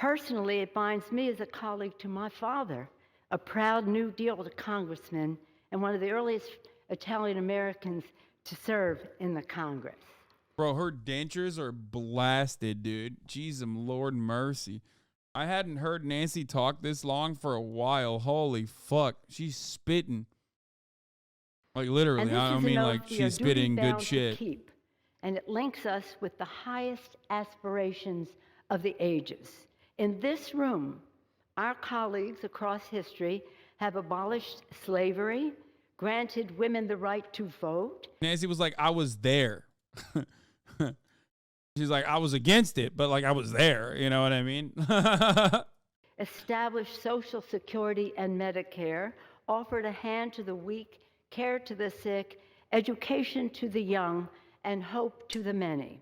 Personally, it binds me as a colleague to my father, a proud New Deal congressman and one of the earliest Italian Americans to serve in the Congress. Bro, her dentures are blasted, dude. Jeez, Lord mercy. I hadn't heard Nancy talk this long for a while. Holy fuck. She's spitting. Like, literally. I don't mean like she's spitting good shit. Keep, and it links us with the highest aspirations of the ages. In this room, our colleagues across history have abolished slavery, granted women the right to vote. Nancy was like, I was there. She's like, I was against it, but like I was there. You know what I mean? Established Social Security and Medicare, offered a hand to the weak, care to the sick, education to the young, and hope to the many.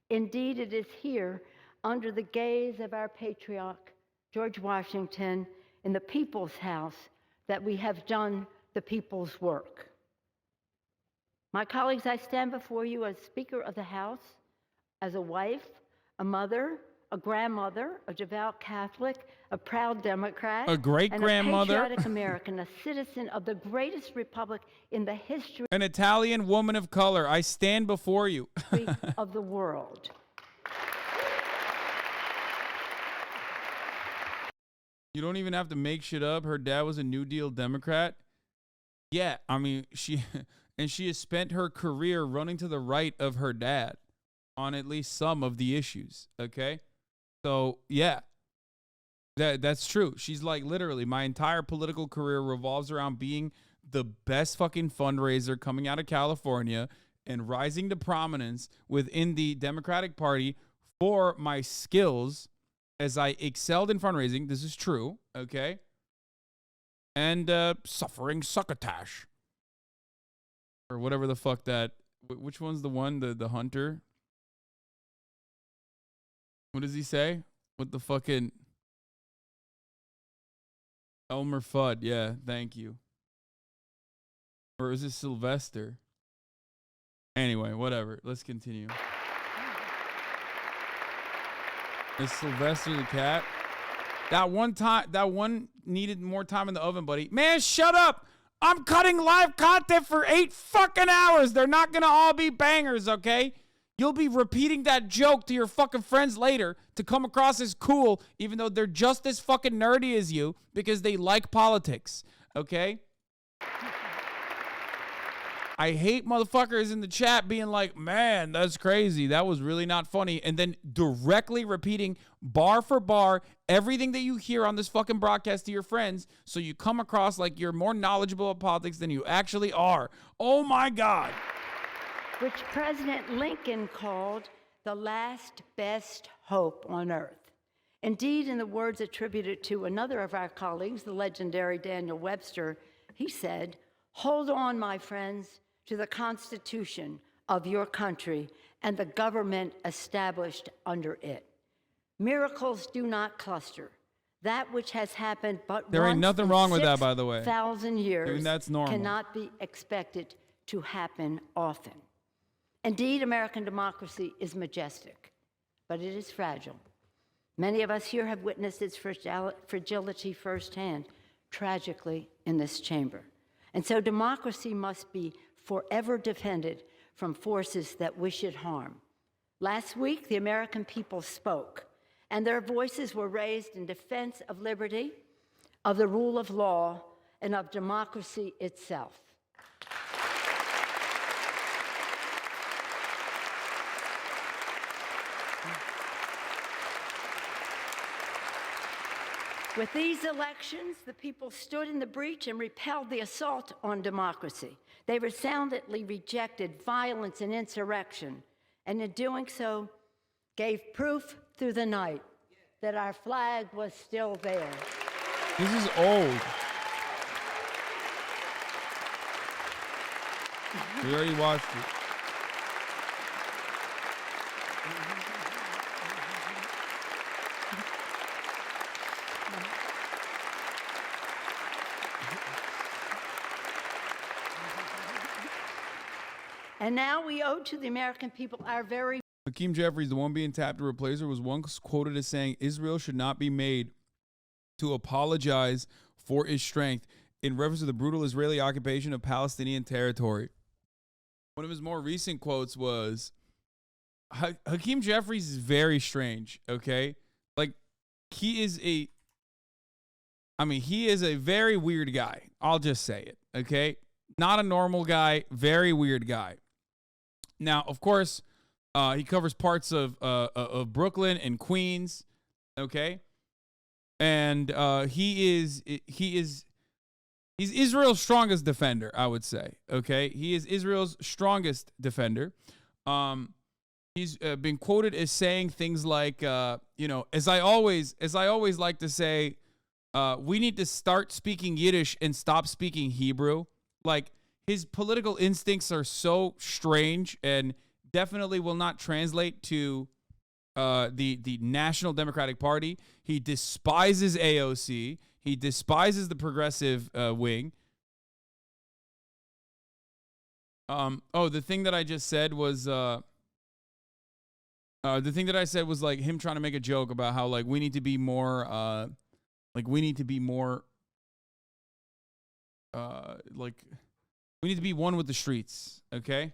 Indeed, it is here, under the gaze of our patriarch, George Washington, in the People's House, that we have done the people's work. My colleagues, I stand before you as Speaker of the House, as a wife, a mother, a grandmother, a devout Catholic, a proud Democrat, a great-grandmother, and a patriotic American, a citizen of the greatest republic in the history, an Italian woman of color. I stand before you. of the world. You don't even have to make shit up. Her dad was a New Deal Democrat. Yeah, I mean, she has spent her career running to the right of her dad on at least some of the issues, okay? So, yeah, that's true. She's like, literally, my entire political career revolves around being the best fucking fundraiser coming out of California and rising to prominence within the Democratic Party for my skills as I excelled in fundraising. This is true, okay? And suffering succotash. Or whatever the fuck that... Which one's the one? The hunter? What does he say? With the fucking... Elmer Fudd. Yeah, thank you. Or is it Sylvester? Anyway, whatever. Let's continue. Is Sylvester the cat? That one needed more time in the oven, buddy. Man, shut up! I'm cutting live content for 8 fucking hours. They're not gonna all be bangers, okay? You'll be repeating that joke to your fucking friends later to come across as cool, even though they're just as fucking nerdy as you because they like politics, okay? I hate motherfuckers in the chat being like, man, that's crazy. That was really not funny. And then directly repeating bar for bar everything that you hear on this fucking broadcast to your friends so you come across like you're more knowledgeable of politics than you actually are. Oh my God. Which President Lincoln called the last best hope on earth. Indeed, in the words attributed to another of our colleagues, the legendary Daniel Webster, he said, "Hold on, my friends, to the Constitution of your country and the government established under it. Miracles do not cluster. That which has happened but there once ain't nothing in wrong with that, by the way. 6,000 years I mean, that's normal. Cannot be expected to happen often. Indeed, American democracy is majestic, but it is fragile. Many of us here have witnessed its fragility firsthand, tragically, in this chamber. And so democracy must be forever defended from forces that wish it harm. Last week, the American people spoke, and their voices were raised in defense of liberty, of the rule of law, and of democracy itself. With these elections, the people stood in the breach and repelled the assault on democracy. They resoundingly rejected violence and insurrection, and in doing so, gave proof through the night that our flag was still there. This is old. We already watched it. And now we owe to the American people our very... Hakeem Jeffries, the one being tapped to replace her, was once quoted as saying, Israel should not be made to apologize for its strength in reference to the brutal Israeli occupation of Palestinian territory. One of his more recent quotes was, Hakeem Jeffries is very strange, okay? Like, he is a very weird guy. I'll just say it, okay? Not a normal guy, very weird guy. Now, of course, he covers parts of Brooklyn and Queens, okay? And he's Israel's strongest defender, I would say, okay? He is Israel's strongest defender. He's been quoted as saying things like, as I always like to say, we need to start speaking Yiddish and stop speaking Hebrew. Like, his political instincts are so strange and definitely will not translate to the National Democratic Party. He despises AOC. He despises the progressive wing. The thing that I just said was like him trying to make a joke about how like we need to be more we need to be one with the streets, okay?